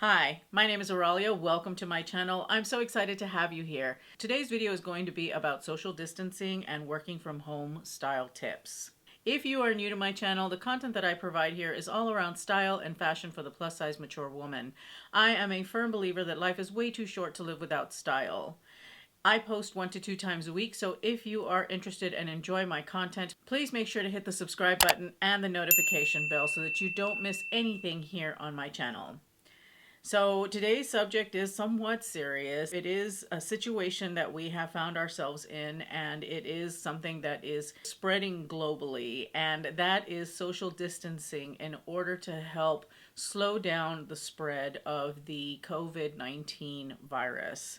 Hi, my name is Auralia. Welcome to my channel. I'm so excited to have you here. Today's video is going to be about social distancing and working from home style tips. If you are new to my channel, the content that I provide here is all around style and fashion for the plus size mature woman. I am a firm believer that life is way too short to live without style. I post 1 to 2 times a week, so if you are interested and enjoy my content, please make sure to hit the subscribe button and the notification bell so that you don't miss anything here on my channel. So today's subject is somewhat serious. It is a situation that we have found ourselves in, and it is something that is spreading globally, and that is social distancing in order to help slow down the spread of the COVID-19 virus.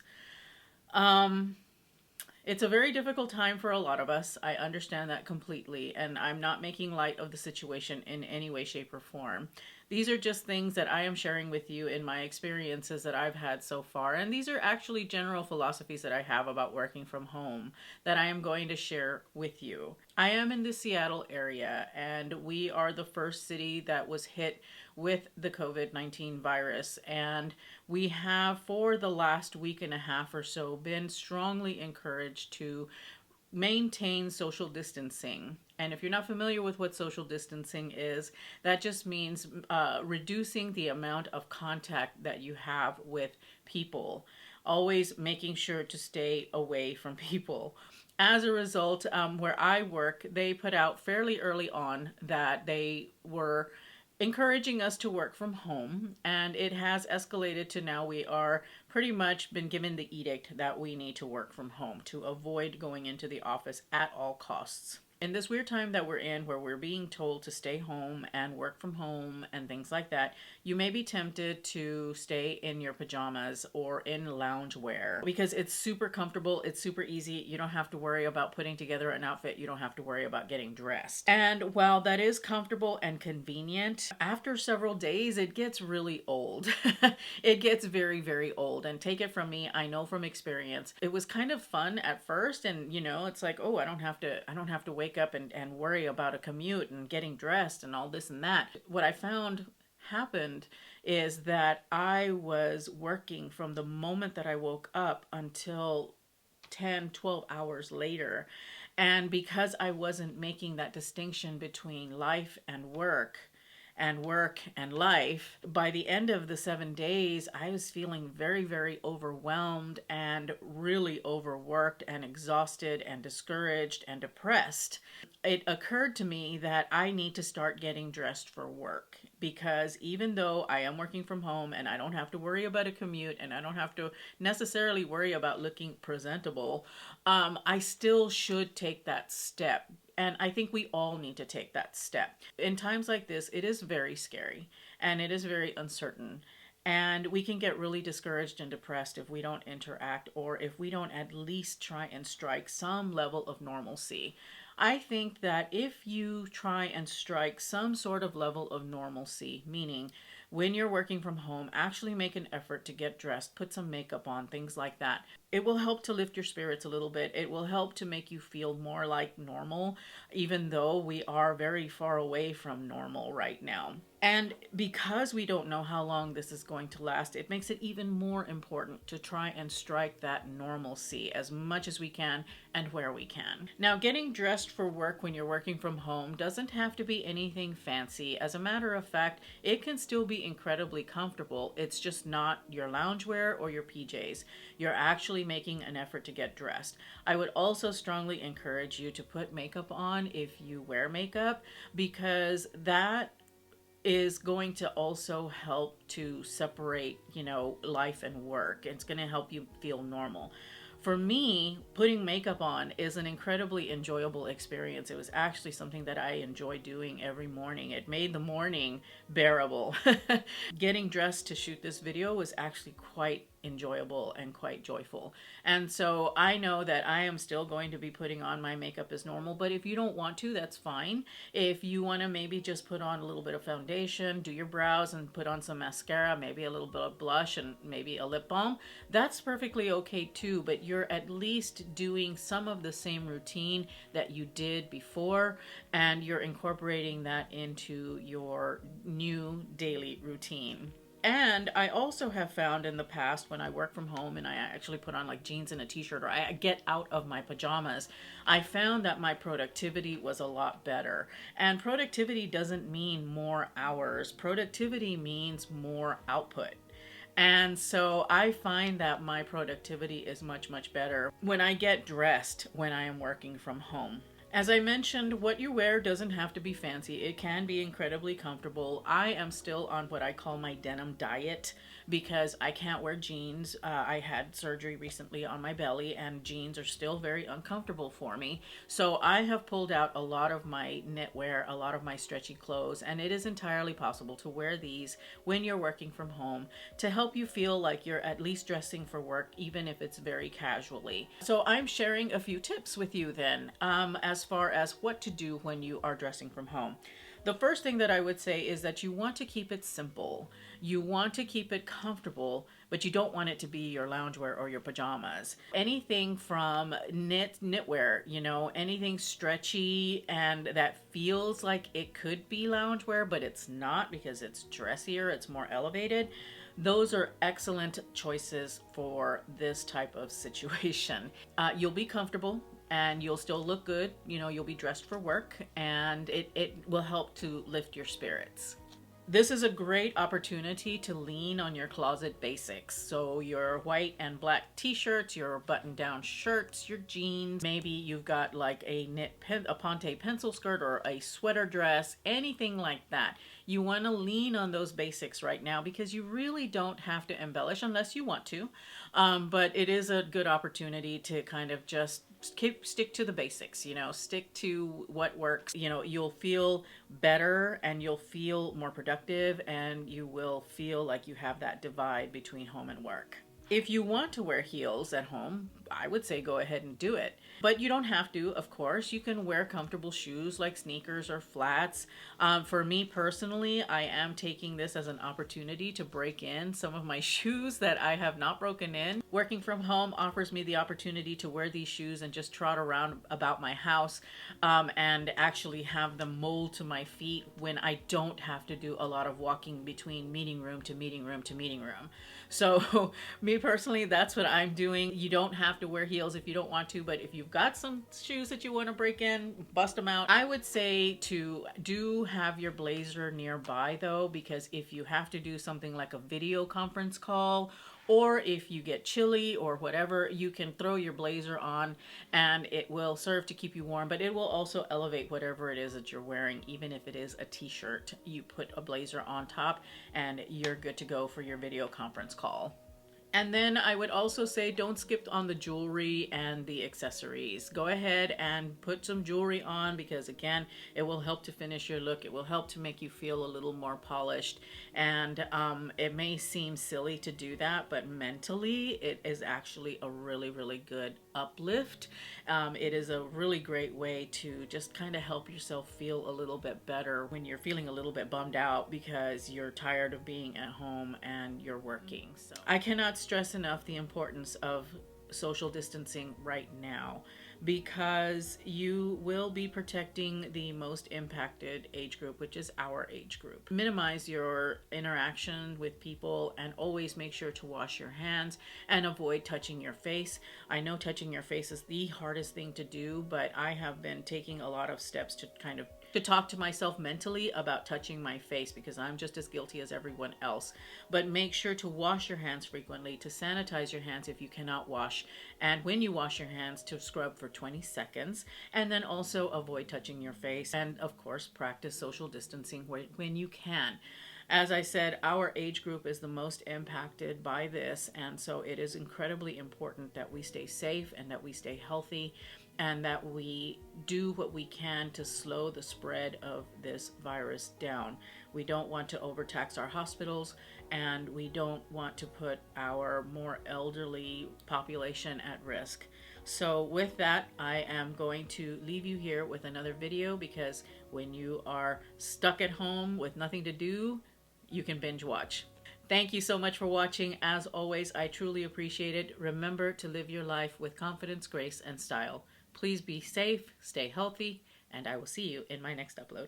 It's a very difficult time for a lot of us. I understand that completely, and I'm not making light of the situation in any way, shape, or form. These are just things that I am sharing with you in my experiences that I've had so far, and these are actually general philosophies that I have about working from home that I am going to share with you. I am in the Seattle area, and we are the first city that was hit with the COVID-19 virus, and we have for the last week and a half or so been strongly encouraged to maintain social distancing. And if you're not familiar with what social distancing is, that just means reducing the amount of contact that you have with people, always making sure to stay away from people. As a result, where I work, they put out fairly early on that they were encouraging us to work from home, and it has escalated to now we are pretty much been given the edict that we need to work from home to avoid going into the office at all costs. In this weird time that we're in, where we're being told to stay home and work from home and things like that, you may be tempted to stay in your pajamas or in loungewear because it's super comfortable, it's super easy. You don't have to worry about putting together an outfit. You don't have to worry about getting dressed. And while that is comfortable and convenient, after several days, it gets really old. It gets very, very old. And take it from me, I know from experience. It was kind of fun at first, and it's like, oh, I don't have to wake up and worry about a commute and getting dressed and all this and that. What I found happened is that I was working from the moment that I woke up until 10, 12 hours later. And because I wasn't making that distinction between life and work and life, by the end of the 7 days, I was feeling very, very overwhelmed and really overworked and exhausted and discouraged and depressed. It occurred to me that I need to start getting dressed for work, because even though I am working from home and I don't have to worry about a commute and I don't have to necessarily worry about looking presentable, I still should take that step. And I think we all need to take that step. In times like this, it is very scary and it is very uncertain. And we can get really discouraged and depressed if we don't interact, or if we don't at least try and strike some level of normalcy. I think that if you try and strike some sort of level of normalcy, meaning when you're working from home, actually make an effort to get dressed, put some makeup on, things like that. It will help to lift your spirits a little bit. It will help to make you feel more like normal, even though we are very far away from normal right now. And because we don't know how long this is going to last, it makes it even more important to try and strike that normalcy as much as we can and where we can. Now, getting dressed for work when you're working from home doesn't have to be anything fancy. As a matter of fact, it can still be incredibly comfortable. It's just not your loungewear or your PJs. You're actually making an effort to get dressed. I would also strongly encourage you to put makeup on if you wear makeup, because that is going to also help to separate, life and work. It's going to help you feel normal. For me, putting makeup on is an incredibly enjoyable experience. It was actually something that I enjoy doing every morning. It made the morning bearable. Getting dressed to shoot this video was actually quite enjoyable and quite joyful. And so I know that I am still going to be putting on my makeup as normal, but if you don't want to, that's fine. If you want to maybe just put on a little bit of foundation, do your brows and put on some mascara, maybe a little bit of blush and maybe a lip balm, that's perfectly okay too, but you're at least doing some of the same routine that you did before, and you're incorporating that into your new daily routine. And I also have found in the past when I work from home and I actually put on like jeans and a t-shirt, or I get out of my pajamas, I found that my productivity was a lot better. And productivity doesn't mean more hours. Productivity means more output. And so I find that my productivity is much, much better when I get dressed when I am working from home. As I mentioned, what you wear doesn't have to be fancy. It can be incredibly comfortable. I am still on what I call my denim diet because I can't wear jeans. I had surgery recently on my belly, and jeans are still very uncomfortable for me. So I have pulled out a lot of my knitwear, a lot of my stretchy clothes, and it is entirely possible to wear these when you're working from home to help you feel like you're at least dressing for work, even if it's very casually. So I'm sharing a few tips with you then, as far as what to do when you are dressing from home. The first thing that I would say is that you want to keep it simple. You want to keep it comfortable, but you don't want it to be your loungewear or your pajamas. Anything from knitwear, anything stretchy and that feels like it could be loungewear, but it's not because it's dressier, it's more elevated. Those are excellent choices for this type of situation. You'll be comfortable and you'll still look good. You'll be dressed for work, and it will help to lift your spirits. This is a great opportunity to lean on your closet basics. So your white and black t-shirts, your button-down shirts, your jeans, maybe you've got like a a ponte pencil skirt or a sweater dress, anything like that. You want to lean on those basics right now because you really don't have to embellish unless you want to. But it is a good opportunity to kind of just stick to the basics, stick to what works. You'll feel better and you'll feel more productive, and you will feel like you have that divide between home and work. If you want to wear heels at home, I would say go ahead and do it. But you don't have to, of course. You can wear comfortable shoes like sneakers or flats. For me personally, I am taking this as an opportunity to break in some of my shoes that I have not broken in. Working from home offers me the opportunity to wear these shoes and just trot around about my house, and actually have them mold to my feet when I don't have to do a lot of walking between meeting room to meeting room to meeting room. So me personally, that's what I'm doing. You don't have to wear heels if you don't want to, but if you've got some shoes that you want to break in, bust them out. I would say to do have your blazer nearby though, because if you have to do something like a video conference call, or if you get chilly or whatever, you can throw your blazer on and it will serve to keep you warm, but it will also elevate whatever it is that you're wearing. Even if it is a t-shirt, you put a blazer on top and you're good to go for your video conference call. And then I would also say don't skip on the jewelry and the accessories. Go ahead and put some jewelry on because, again, it will help to finish your look. It will help to make you feel a little more polished. And it may seem silly to do that, but mentally it is actually a really, really good uplift. It is a really great way to just kind of help yourself feel a little bit better when you're feeling a little bit bummed out because you're tired of being at home and you're working. So I cannot stress enough the importance of social distancing right now, because you will be protecting the most impacted age group, which is our age group. Minimize your interaction with people and always make sure to wash your hands and avoid touching your face. I know touching your face is the hardest thing to do, but I have been taking a lot of steps to kind of talk to myself mentally about touching my face, because I'm just as guilty as everyone else. But make sure to wash your hands frequently, to sanitize your hands if you cannot wash, and when you wash your hands, to scrub for 20 seconds, and then also avoid touching your face, and of course practice social distancing when you can. As I said, our age group is the most impacted by this, and so it is incredibly important that we stay safe and that we stay healthy and that we do what we can to slow the spread of this virus down. We don't want to overtax our hospitals, and we don't want to put our more elderly population at risk. So with that, I am going to leave you here with another video, because when you are stuck at home with nothing to do, you can binge watch. Thank you so much for watching. As always, I truly appreciate it. Remember to live your life with confidence, grace, and style. Please be safe, stay healthy, and I will see you in my next upload.